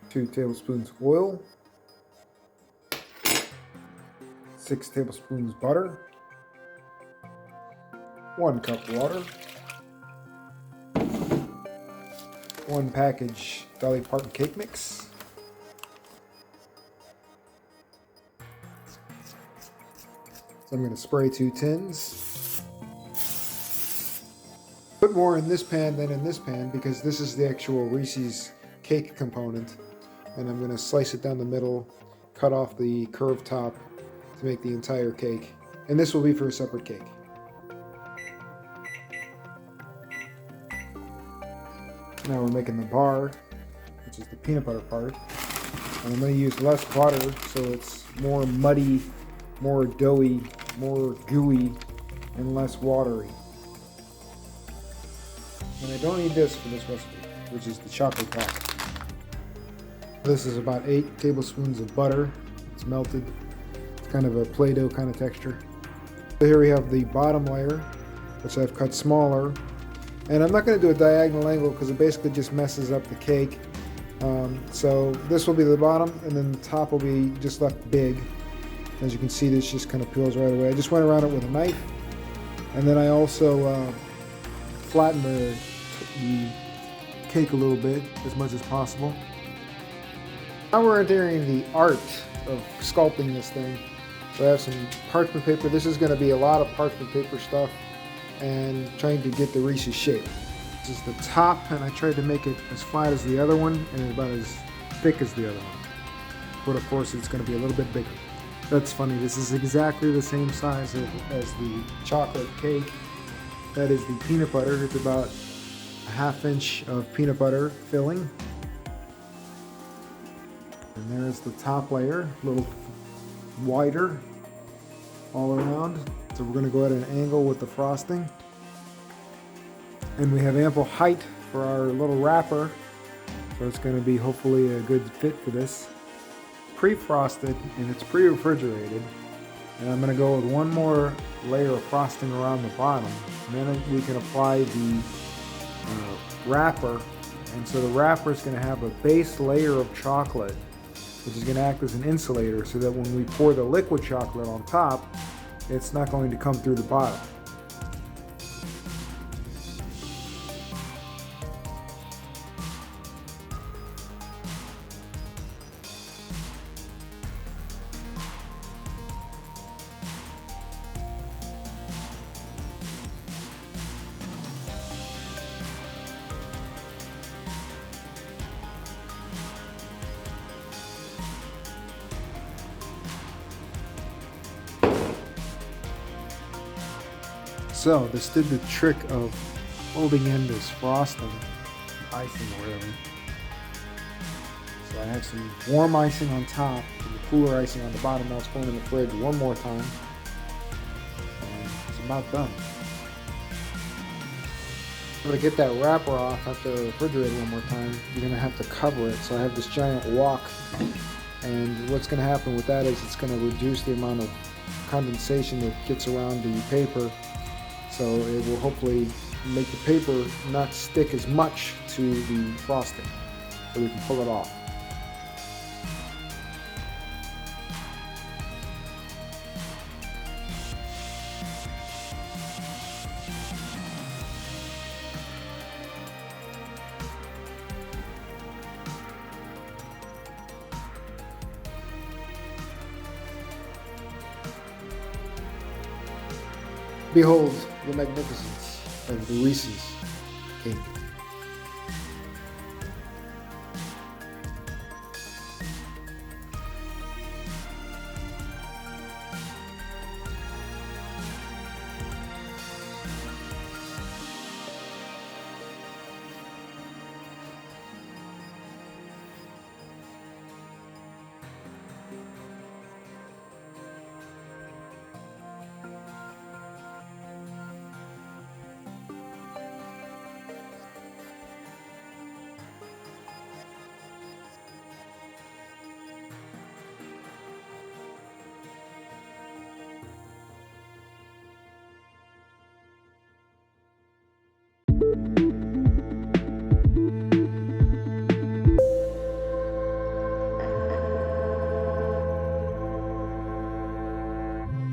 2 tablespoons oil, 6 tablespoons butter, 1 cup water, 1 package Dolly Parton cake mix, so I'm going to spray 2 tins. Put more in this pan than in this pan because this is the actual Reese's Cake component, and I'm going to slice it down the middle, cut off the curved top to make the entire cake, and this will be for a separate cake. Now we're making the bar, which is the peanut butter part, and I'm going to use less butter so it's more muddy, more doughy, more gooey, and less watery. And I don't need this for this recipe, which is the chocolate top. This is about 8 tablespoons of butter. It's melted. It's kind of a Play-Doh kind of texture. So here we have the bottom layer, which I've cut smaller. And I'm not going to do a diagonal angle because it basically just messes up the cake. So this will be the bottom, and then the top will be just left big. As you can see, this just kind of peels right away. I just went around it with a knife, and then I also flattened the cake a little bit, as much as possible. Now we're entering the art of sculpting this thing. So I have some parchment paper. This is going to be a lot of parchment paper stuff, and trying to get the Reese's shape. This is the top, and I tried to make it as flat as the other one and about as thick as the other one. But of course it's going to be a little bit bigger. That's funny, this is exactly the same size as the chocolate cake. That is the peanut butter. It's about a 1/2 inch of peanut butter filling. And there's the top layer, a little wider all around. So we're going to go at an angle with the frosting. And we have ample height for our little wrapper. So it's going to be hopefully a good fit for this. Pre-frosted, and it's pre-refrigerated. And I'm going to go with one more layer of frosting around the bottom. And then we can apply the wrapper. And so the wrapper is going to have a base layer of chocolate, which is going to act as an insulator so that when we pour the liquid chocolate on top, it's not going to come through the bottom. So this did the trick of folding in this frosting, icing or whatever. So I have some warm icing on top and the cooler icing on the bottom. Now it's going in the fridge one more time. And it's about done. So to get that wrapper off after the refrigerator one more time, you're going to have to cover it. So I have this giant wok, and what's going to happen with that is it's going to reduce the amount of condensation that gets around the paper. So it will hopefully make the paper not stick as much to the frosting, so we can pull it off. Behold the magnificence of the Reese's Cake.